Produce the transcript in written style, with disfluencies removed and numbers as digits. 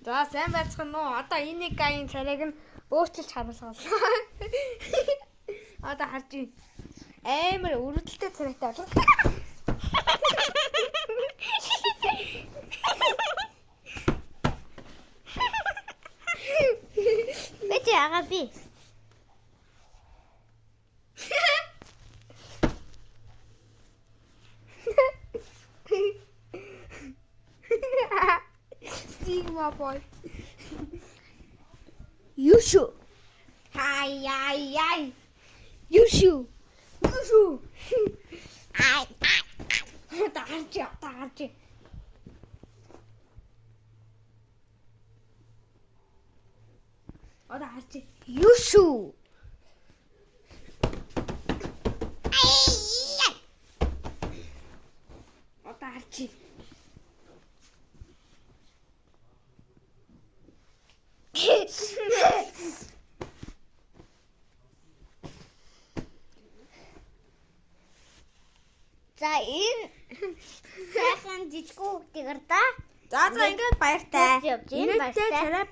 За сайн байцгаана уу? Одоо энэ гаийн царайг нь өөрчилж харуулсан. Одоо харж байна. Амар өрөвдөлтэй царайтай болов. Бэти ага би. Sigma boy. Юшу. Ай. Юшу. Ай. Таарч. Одоо харж. Юшу. Одоо харж. За энэ сайхан жижиг хүүхдийг да. За ингээд баяртай. Энэ баяртай. Царай баяр.